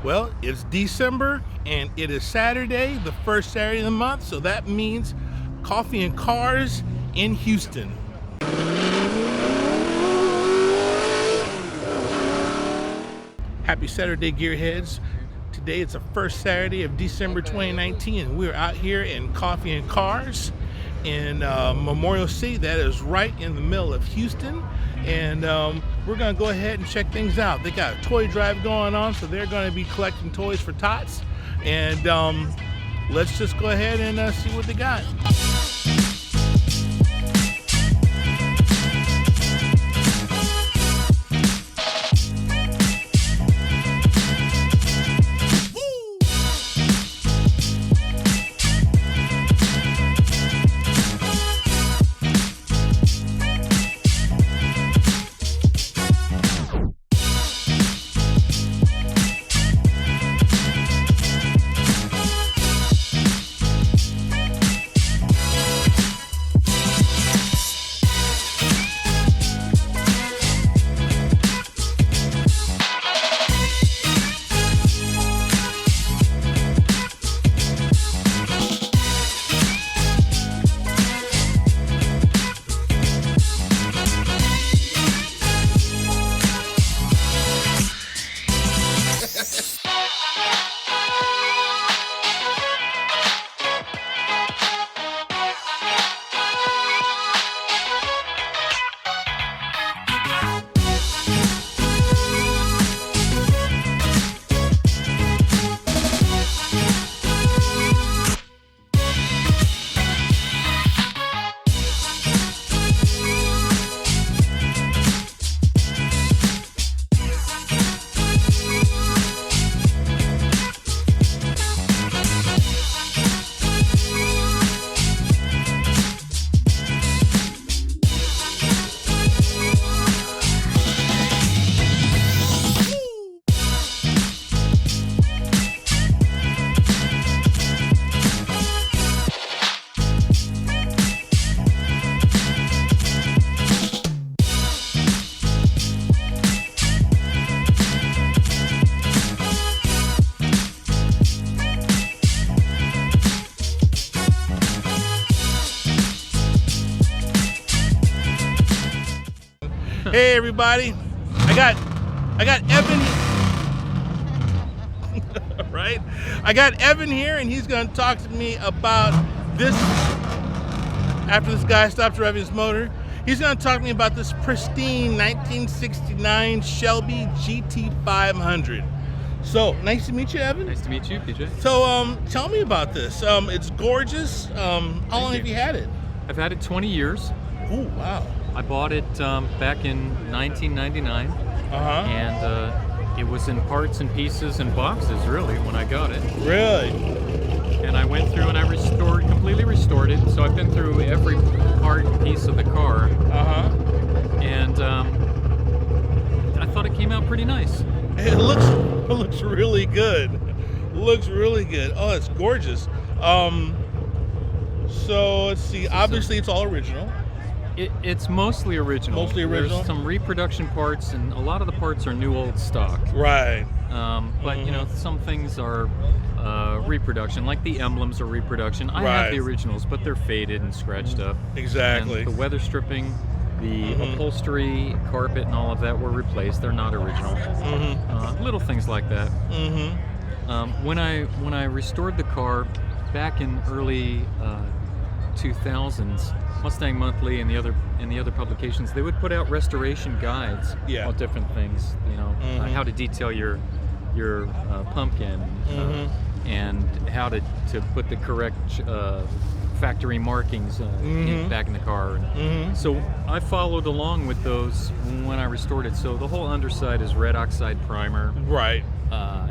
Well, it's December and it is Saturday, the first Saturday of the month, so that means coffee and cars in Houston. Happy Saturday, Gearheads. Today it's the first Saturday of December 2019 and we're out here in Coffee and Cars in Memorial City. That is right in the middle of Houston, and we're gonna go ahead and check things out. They got a toy drive going on, so they're gonna be collecting toys for tots, and let's just go ahead and see what they got. Hey everybody, I got Evan, right? I got Evan here and he's gonna talk to me about this, after this guy stops revving his motor, he's gonna talk to me about this pristine 1969 Shelby GT500. So, nice to meet you, Evan. Nice to meet you, PJ. So, tell me about this. It's gorgeous. How long have you had it? I've had it 20 years. Oh, wow. I bought it back in 1999, and it was in parts and pieces and boxes, really, when I got it. Really? And I went through and I completely restored it. So I've been through every part and piece of the car. And I thought it came out pretty nice. It looks really good. Looks really good. Oh, it's gorgeous. So let's see. Obviously, it's all original. It's mostly original. Mostly original. There's some reproduction parts, and a lot of the parts are new old stock. Right. But you know, some things are reproduction, like the emblems are reproduction. I have the originals, but they're faded and scratched up. Exactly. And the weather stripping, the upholstery, carpet, and all of that were replaced. They're not original. Little things like that. When I restored the car back in early 2000s, Mustang Monthly and the other publications, they would put out restoration guides on different things. You know, how to detail your pumpkin, and how to put the correct factory markings back in the car. So I followed along with those when I restored it. So the whole underside is red oxide primer. Right.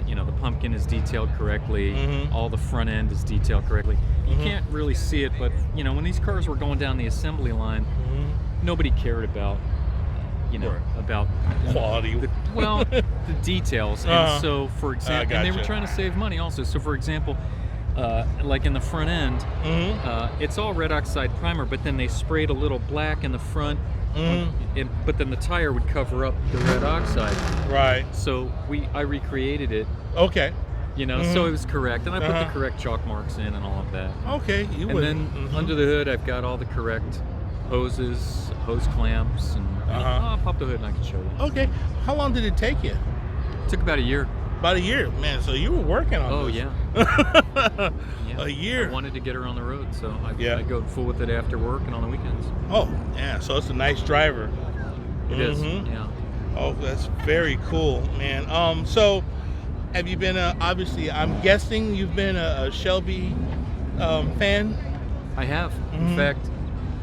You know, the pumpkin is detailed correctly. All the front end is detailed correctly. You can't really see it, but you know, when these cars were going down the assembly line, nobody cared about, you know, about quality. The details. And so, for example, and they were trying to save money also. So, for example, like in the front end, it's all red oxide primer, but then they sprayed a little black in the front, but then the tire would cover up the red oxide. Right. So I recreated it. Okay. You know, so it was correct, and I put the correct chalk marks in and all of that. Okay. Then under the hood, I've got all the correct hoses, hose clamps, and I'll pop the hood and I can show you. Okay. How long did it take you? It took about a year. About a year, man. So you were working on this. Yeah. A year. I wanted to get her on the road, so I go full with it after work and on the weekends. Oh, yeah. So it's a nice driver. It is. Yeah. Oh, that's very cool, man. So have you been obviously, I'm guessing you've been a Shelby fan? I have. In fact,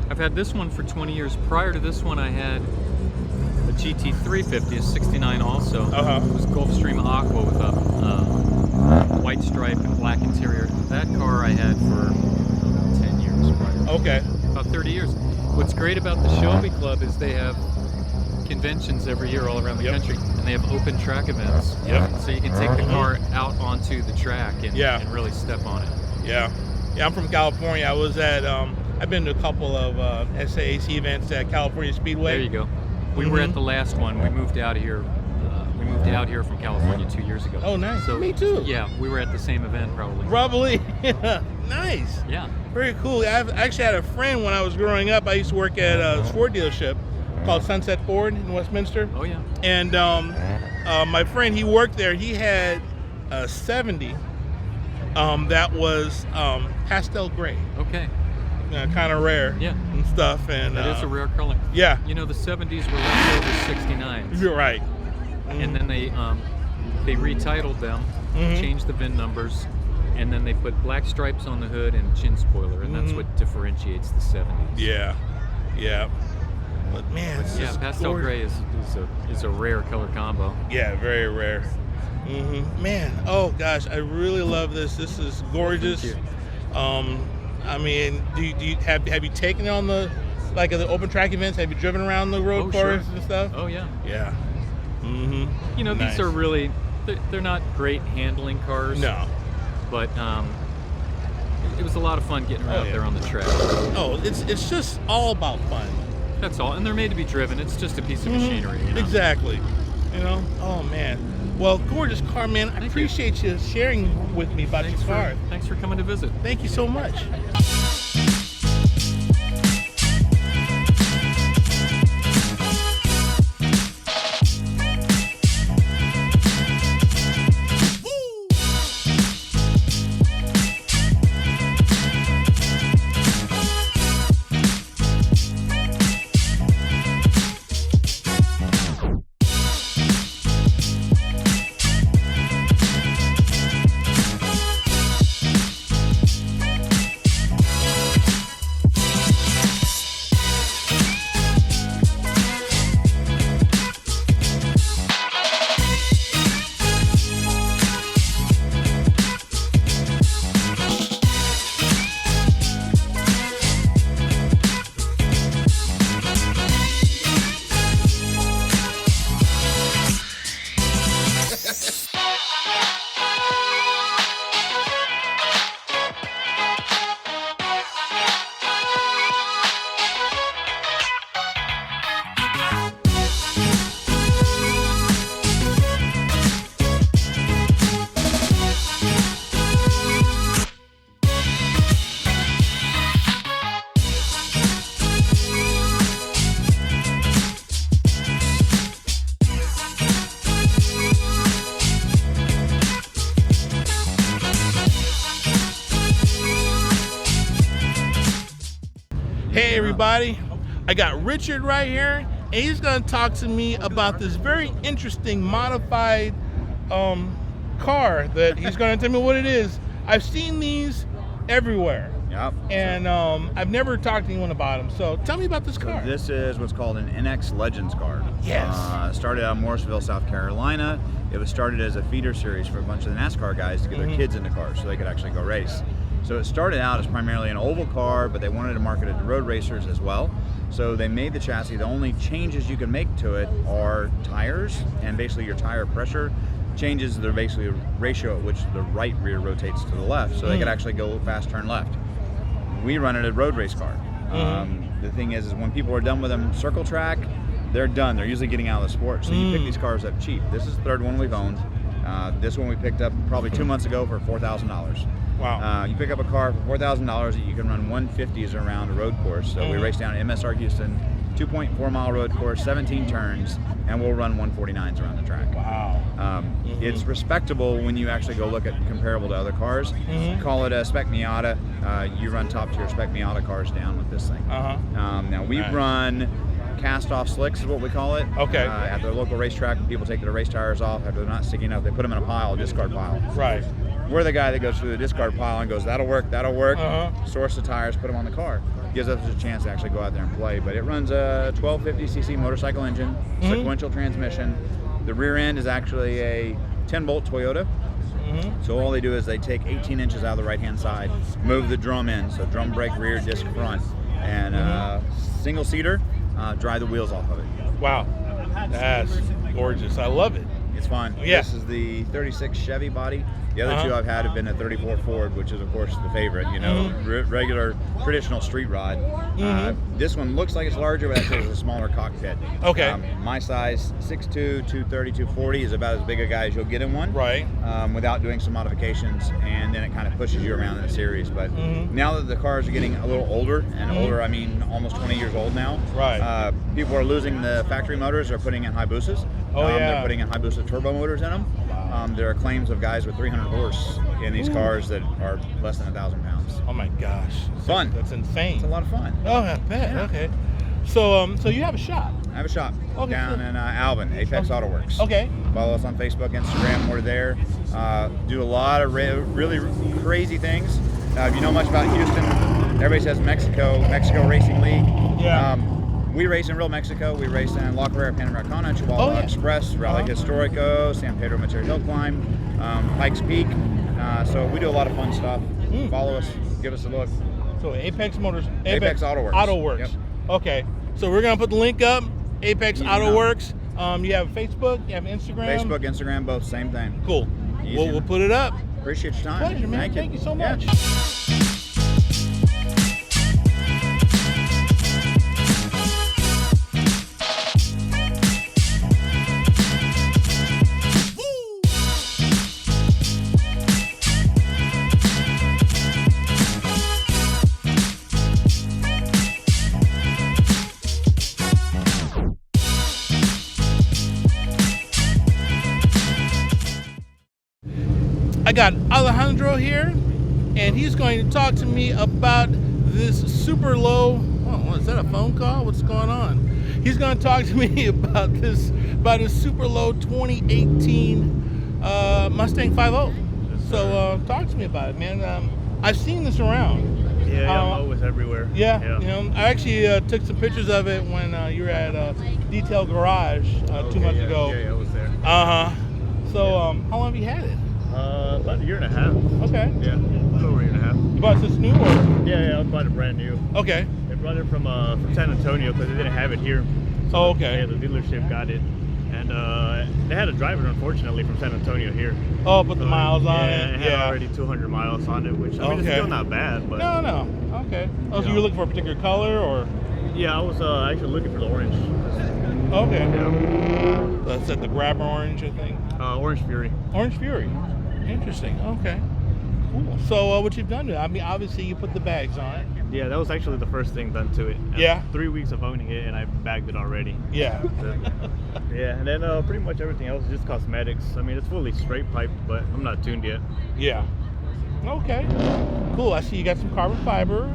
I've had this one for 20 years. Prior to this one, I had a GT350, a 69 also. It was Gulfstream Aqua with a white stripe and black interior. That car I had for about 10 years prior. Okay. About 30 years. What's great about the Shelby Club is they have conventions every year all around the country, and they have open track events. So you can take the car out onto the track and really step on it. Yeah, I'm from California. I was at I've been to a couple of SAAC events at California Speedway. There you go. We were at the last one. We moved out here. We moved out here from California 2 years ago. Oh, nice. So, me too. Yeah, we were at the same event probably. Probably. Nice. Yeah. Very cool. I've actually had a friend when I was growing up. I used to work at a Ford dealership called Sunset Ford in Westminster. Oh yeah. And my friend, he worked there. He had a 70 that was pastel gray. Okay. Kind of rare. Yeah. And stuff. And it is a rare color. Yeah. You know, the 70s were leftover 69s. You're right. And then they retitled them, changed the VIN numbers, and then they put black stripes on the hood and chin spoiler, and that's what differentiates the 70s. Yeah. Yeah. But man, it's just pastel gray is a rare color combo. Yeah, very rare. Man, oh gosh, I really love this. This is gorgeous. Thank you. I mean, do you have you taken it on the the open track events? Have you driven around the road course and stuff? Oh yeah. Yeah. You know, nice. these are really they're not great handling cars. No. But it was a lot of fun getting out there on the track. Oh, it's just all about fun. That's all, and they're made to be driven. It's just a piece of machinery. You know? Exactly. You know. Oh man. Well, gorgeous car, man. I appreciate you sharing with me about your car. Thanks for coming to visit. Thank you so much. Hey everybody, I got Richard right here, and he's going to talk to me about this very interesting modified car that he's going to tell me what it is. I've seen these everywhere. Yep. And I've never talked to anyone about them. So tell me about this car. So this is what's called an NX Legends car. Yes. Started out in Morrisville, South Carolina. It was started as a feeder series for a bunch of the NASCAR guys to get their kids into cars so they could actually go race. So it started out as primarily an oval car, but they wanted to market it to road racers as well. So they made the chassis. The only changes you can make to it are tires and basically your tire pressure. changes the basically ratio at which the right rear rotates to the left, so they could actually go fast turn left. We run it a road race car. The thing is when people are done with them circle track, they're done. They're usually getting out of the sport. So you pick these cars up cheap. This is the third one we've owned. This one we picked up probably 2 months ago for $4,000. Wow. You pick up a car for $4,000 that you can run 150s around a road course. So we race down at MSR Houston, 2.4 mile road course, 17 turns, and we'll run 149s around the track. Wow. It's respectable when you actually go look at comparable to other cars. Call it a Spec Miata. You run top tier Spec Miata cars down with this thing. Now we run cast off slicks is what we call it. Okay. At the local racetrack, when people take their race tires off after they're not sticking up, they put them in a pile, a discard pile. Right. We're the guy that goes through the discard pile and goes, that'll work, source the tires, put them on the car. Gives us a chance to actually go out there and play. But it runs a 1250cc motorcycle engine, sequential transmission. The rear end is actually a 10-bolt Toyota. So all they do is they take 18 inches out of the right-hand side, move the drum in, so drum brake, rear, disc front, and single seater, dry the wheels off of it. Wow, that's gorgeous. I love it. It's fun. Yeah. This is the 36 Chevy body. The other two I've had have been a 34 Ford, which is of course the favorite, you know, regular traditional street rod. This one looks like it's larger, but actually it's a smaller cockpit. Okay. My size, 6'2", 230, 240 is about as big a guy as you'll get in one. Right. Without doing some modifications, and then it kind of pushes you around in the series. But now that the cars are getting a little older, and older I mean almost 20 years old now, right. People are losing the factory motors, they're putting in Habusas. They're putting in Hayabusa turbo motors in them. There are claims of guys with 300 horse in these cars that are less than 1,000 pounds. Oh my gosh. Fun. That's insane. It's a lot of fun. Oh, I bet. Yeah. Okay. So, so you have a shop. I have a shop Okay, down in Alvin, Apex Auto Works. Okay. Follow us on Facebook, Instagram. We're there. Do a lot of really crazy things. If you know much about Houston, everybody says Mexico Racing League. Yeah. We race in real Mexico. We race in La Carrera Panamericana, Chihuahua Express, Rally Historico, San Pedro Material Hill Climb, Pikes Peak. So we do a lot of fun stuff. Follow us, give us a look. So Apex Auto Works. Auto Works. Yep. Okay. So we're gonna put the link up. Apex Auto Works. You have Facebook. You have Instagram. Facebook, Instagram, both same thing. Cool. Easy. We'll put it up. Appreciate your time. Pleasure, man. Thank you so much. Yeah. I got Alejandro here, and he's going to talk to me about this super low. Oh, is that a phone call? What's going on? He's going to talk to me about a super low 2018 Mustang 5.0. So talk to me about it, man. I've seen this around. Yeah, I'm always everywhere. Yeah, you know, I actually took some pictures of it when you were at Detail Garage 2 months ago. Yeah, I was there. So how long have you had it? About a year and a half. Okay. Yeah, a little over a year and a half. You bought this new or? Yeah, I bought it brand new. Okay. They brought it from San Antonio because they didn't have it here. So Oh, okay. Yeah, the dealership got it, and they had a driver unfortunately from San Antonio here. Oh, put the miles on Yeah, it. it had already 200 miles on it, which I mean it's still not bad, but No. Okay. Oh, so Yeah. you were looking for a particular color or? yeah, I was actually looking for the orange. Okay. Yeah. That's at the Grabber Orange, I think. Orange Fury. Orange Fury. Interesting. Okay. Cool. So what you've done to it? I mean, obviously you put the bags on it. Yeah, that was actually the first thing done to it. Yeah. 3 weeks of owning it, and I bagged it already. Yeah. Yeah, and then pretty much everything else is just cosmetics. I mean, it's fully straight piped, but I'm not tuned yet. Yeah. Okay. Cool. I see you got some carbon fiber.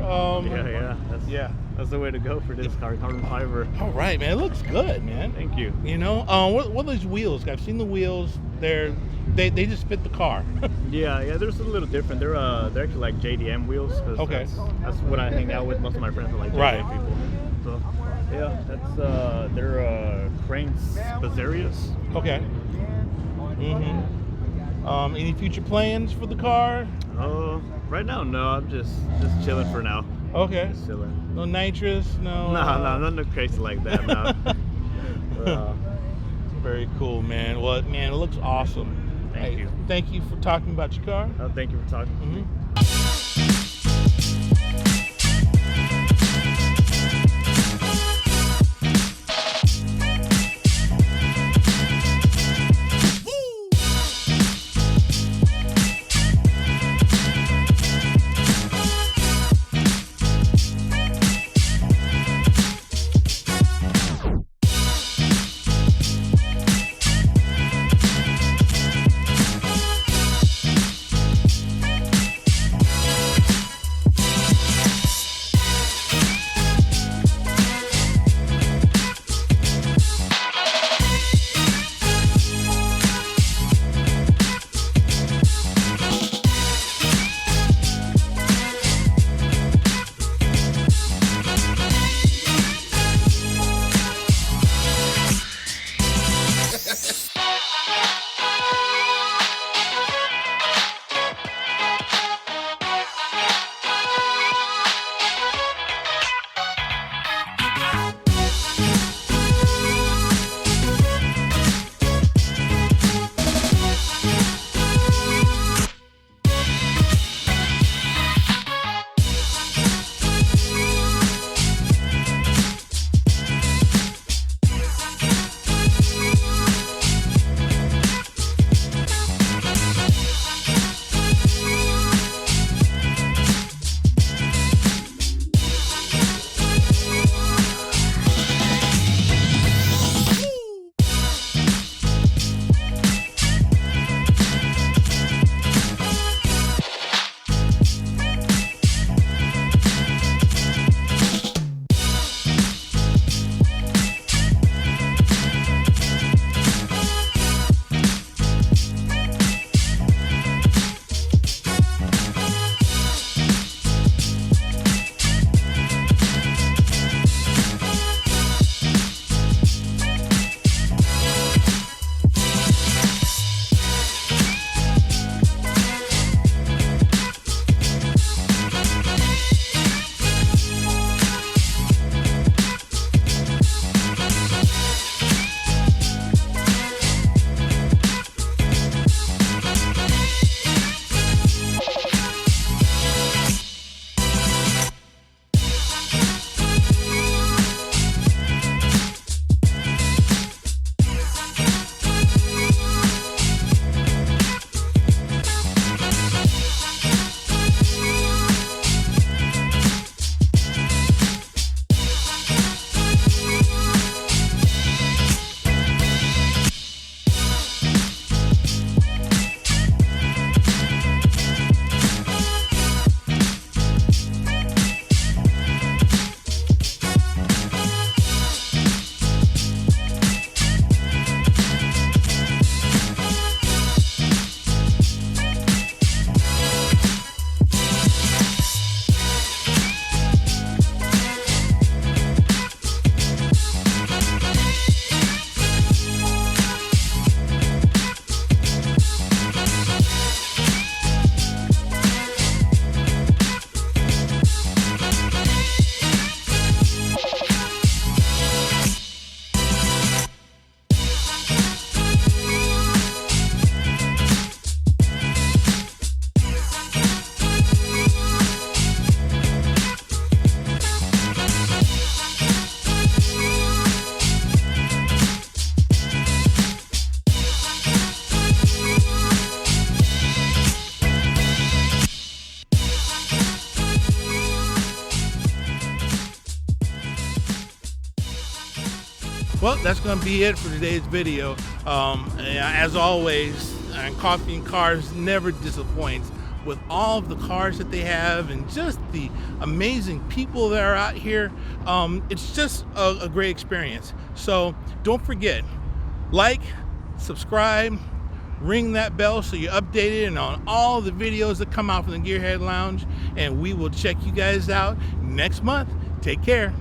That's the way to go for this car, carbon fiber. All right, man. It looks good, man. Thank you. You know, what are these wheels? I've seen the wheels. They just fit the car. Yeah, they're just a little different. They're actually like JDM wheels. Cause Okay. That's what I hang out with. Most of my friends are like JDM people. So yeah, they're Cranes Spazarias. Okay. Any future plans for the car? Right now, no. I'm just chilling for now. Okay. Just chilling. No nitrous, no. No, nothing crazy like that. No. Very cool, man. Well, man, it looks awesome. Thank you. Thank you for talking about your car. Thank you for talking to me. Well, that's going to be it for today's video. As always, Coffee and Cars never disappoints with all of the cars that they have and just the amazing people that are out here. It's just a great experience. So don't forget, like, subscribe, ring that bell so you're updated and on all the videos that come out from the Gearhead Lounge, and we will check you guys out next month. Take care.